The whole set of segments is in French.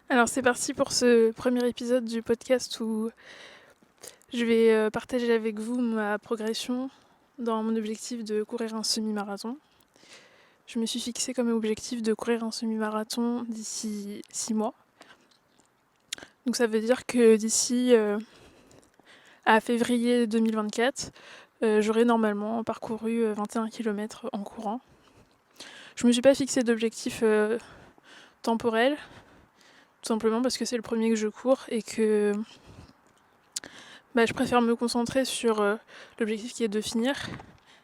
Alors c'est parti pour ce premier épisode du podcast où je vais partager avec vous ma progression dans mon objectif de courir un semi-marathon. Je me suis fixé comme objectif de courir un semi-marathon d'ici 6 mois. Donc ça veut dire que d'ici à février 2024, j'aurai normalement parcouru 21 km en courant. Je me suis pas fixé d'objectif temporel, tout simplement parce que c'est le premier que je cours et que je préfère me concentrer sur l'objectif qui est de finir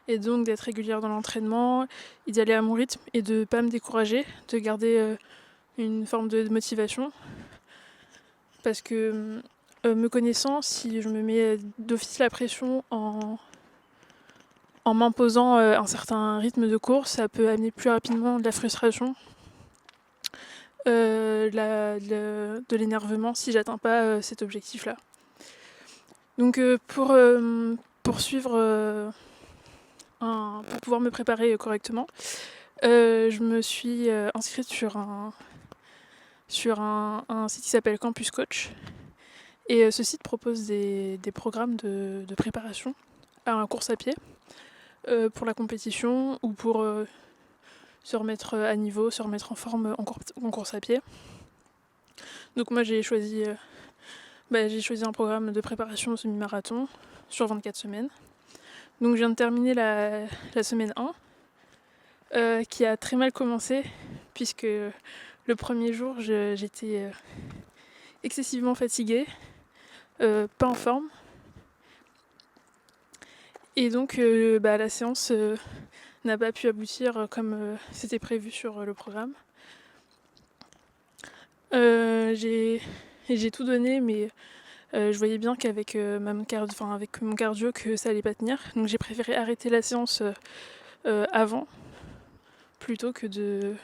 et donc d'être régulière dans l'entraînement et d'y aller à mon rythme et de ne pas me décourager, de garder une forme de motivation. Parce que me connaissant, si je me mets d'office la pression en m'imposant un certain rythme de course, ça peut amener plus rapidement de la frustration, de l'énervement si j'atteins pas cet objectif-là. Donc pour poursuivre, pour pouvoir me préparer correctement, je me suis inscrite sur un site qui s'appelle Campus Coach. Et ce site propose des programmes de préparation à un course à pied pour la compétition ou pour se remettre à niveau, se remettre en forme en course à pied. Donc moi j'ai choisi un programme de préparation au semi-marathon sur 24 semaines. Donc je viens de terminer la semaine 1 qui a très mal commencé puisque le premier jour j'étais excessivement fatiguée, pas en forme. Et donc la séance n'a pas pu aboutir comme c'était prévu sur le programme. J'ai tout donné, mais je voyais bien qu'avec avec mon cardio que ça allait pas tenir. Donc j'ai préféré arrêter la séance avant plutôt que de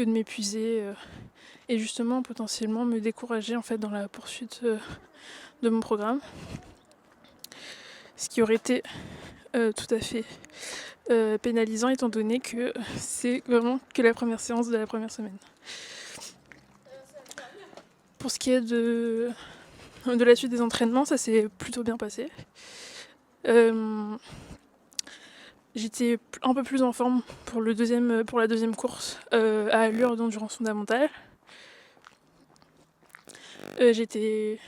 m'épuiser et justement potentiellement me décourager en fait dans la poursuite de mon programme. Ce qui aurait été tout à fait pénalisant étant donné que c'est vraiment que la première séance de la première semaine. Pour ce qui est de la suite des entraînements, ça s'est plutôt bien passé. J'étais un peu plus en forme pour la deuxième course à allure d'endurance fondamentale. J'étais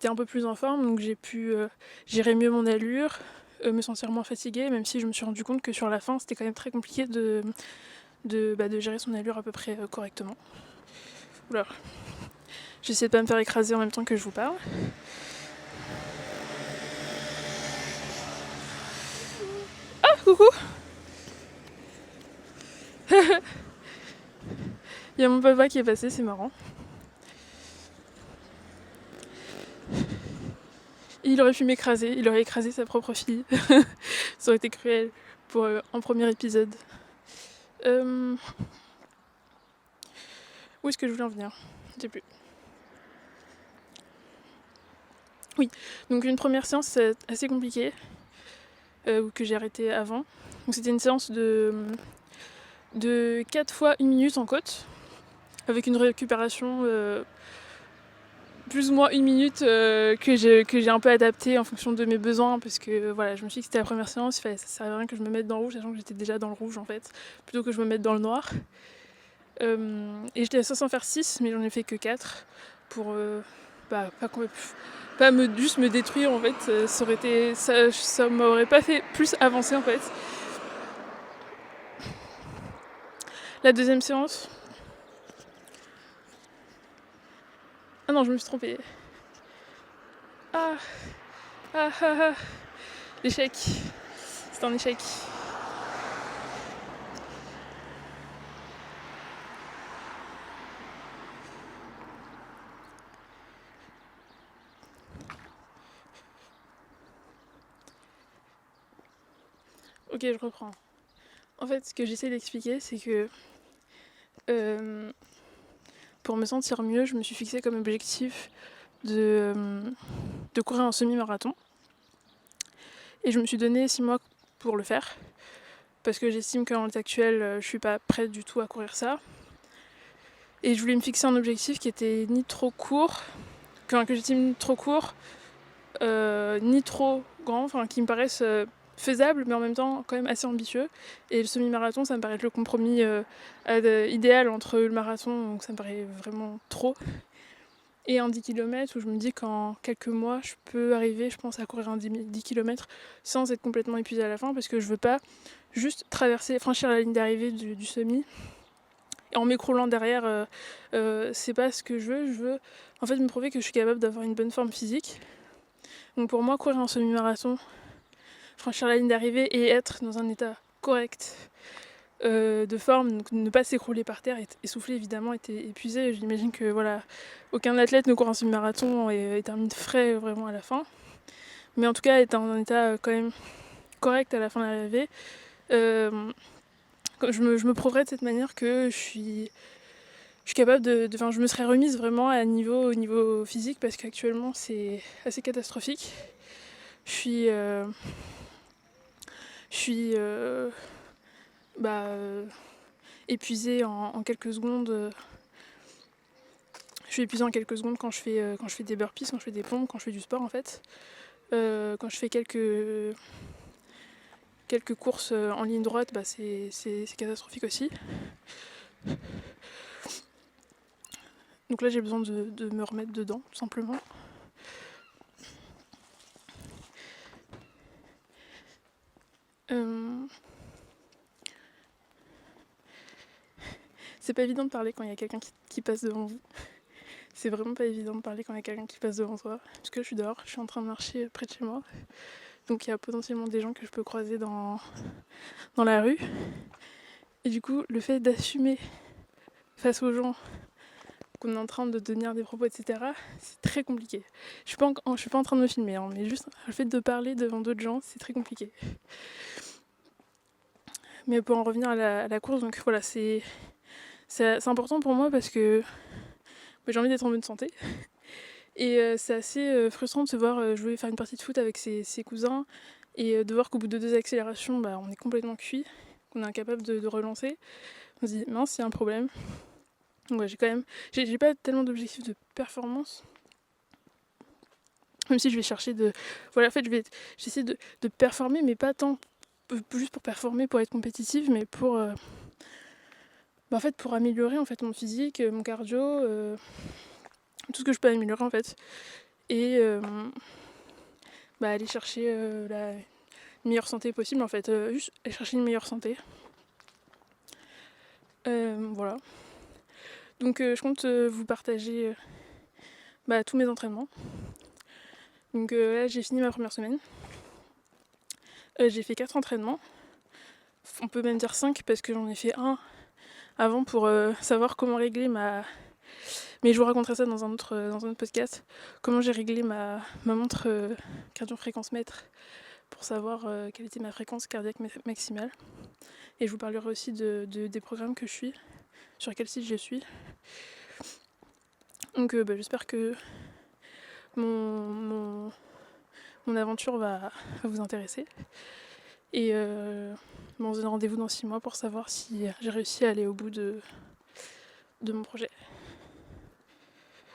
un peu plus en forme, donc j'ai pu gérer mieux mon allure, me sentir moins fatiguée, même si je me suis rendu compte que sur la fin, c'était quand même très compliqué de gérer son allure à peu près correctement. Oula. J'essaie de pas me faire écraser en même temps que je vous parle. Ah, coucou. Il y a mon papa qui est passé, c'est marrant. Il aurait pu m'écraser, il aurait écrasé sa propre fille. Ça aurait été cruel pour un premier épisode. Où est-ce que je voulais en venir? Je sais plus. Oui, donc une première séance assez compliquée que j'ai arrêtée avant. Donc c'était une séance de 4 fois 1 minute en côte, avec une récupération plus ou moins 1 minute que j'ai un peu adaptée en fonction de mes besoins, parce que voilà, je me suis dit que c'était la première séance, ça servait à rien que je me mette dans le rouge, sachant que j'étais déjà dans le rouge en fait, plutôt que je me mette dans le noir. Et j'étais censée en faire 6, mais j'en ai fait que 4 pour pas juste me détruire en fait. Ça m'aurait pas fait plus avancer en fait. La deuxième séance. Ah non, je me suis trompée. Ah, ah, ah, ah. L'échec. C'est un échec. Ok, je reprends. En fait, ce que j'essaie d'expliquer, c'est que pour me sentir mieux, je me suis fixé comme objectif de courir un semi-marathon. Et je me suis donné 6 mois pour le faire. Parce que j'estime qu'en l'état actuel, je suis pas prête du tout à courir ça. Et je voulais me fixer un objectif qui était ni trop court, que j'estime ni trop court, ni trop grand, enfin qui me paraissent faisable, mais en même temps quand même assez ambitieux. Et le semi-marathon, ça me paraît être le compromis idéal entre le marathon, donc ça me paraît vraiment trop, et un 10 km où je me dis qu'en quelques mois, je peux arriver, je pense, à courir un 10 km sans être complètement épuisée à la fin, parce que je veux pas juste franchir la ligne d'arrivée du semi, et en m'écroulant derrière, c'est pas ce que je veux. Je veux en fait me prouver que je suis capable d'avoir une bonne forme physique. Donc pour moi, courir un semi-marathon, franchir la ligne d'arrivée et être dans un état correct de forme, donc ne pas s'écrouler par terre, essoufflé évidemment, était épuisé. J'imagine que voilà, aucun athlète ne court un semi-marathon et termine frais vraiment à la fin. Mais en tout cas, être en un état quand même correct à la fin de l'arrivée. Je me prouverai de cette manière que je suis capable je me serais remise vraiment au niveau physique, parce qu'actuellement c'est assez catastrophique. Je suis épuisée en quelques secondes. Je suis épuisée en quelques secondes quand je fais des burpees, quand je fais des pompes, quand je fais du sport en fait. Quand je fais quelques courses en ligne droite, c'est catastrophique aussi. Donc là j'ai besoin de me remettre dedans, tout simplement. C'est pas évident de parler quand il y a quelqu'un qui passe devant vous. C'est vraiment pas évident de parler quand il y a quelqu'un qui passe devant toi. Parce que je suis dehors, je suis en train de marcher près de chez moi. Donc il y a potentiellement des gens que je peux croiser dans la rue. Et du coup, le fait d'assumer face aux gens qu'on est en train de tenir des propos, etc., c'est très compliqué. Je suis pas en train de me filmer, hein, mais juste le fait de parler devant d'autres gens, c'est très compliqué. Mais pour en revenir à la course, donc voilà, c'est important pour moi parce que j'ai envie d'être en bonne santé. Et c'est assez frustrant de se voir jouer, faire une partie de foot avec ses cousins, et de voir qu'au bout de 2 accélérations, on est complètement cuit, qu'on est incapable de relancer. On se dit mince, il y a un problème. Donc ouais, j'ai pas tellement d'objectifs de performance, même si je vais chercher en fait j'essaie de performer, mais pas tant juste pour performer, pour être compétitive, mais pour en fait pour améliorer en fait mon physique, mon cardio, tout ce que je peux améliorer en fait, et aller chercher la meilleure santé possible en fait, juste aller chercher une meilleure santé. Voilà. Donc je compte vous partager tous mes entraînements. Donc là j'ai fini ma première semaine. J'ai fait 4 entraînements. On peut même dire 5 parce que j'en ai fait un avant pour savoir comment régler mais je vous raconterai ça dans un autre podcast. Comment j'ai réglé ma montre cardio-fréquence mètre pour savoir quelle était ma fréquence cardiaque maximale. Et je vous parlerai aussi des programmes que je suis, sur quel site je suis. Donc j'espère que mon aventure va vous intéresser. Et on se donne rendez-vous dans 6 mois pour savoir si j'ai réussi à aller au bout de mon projet.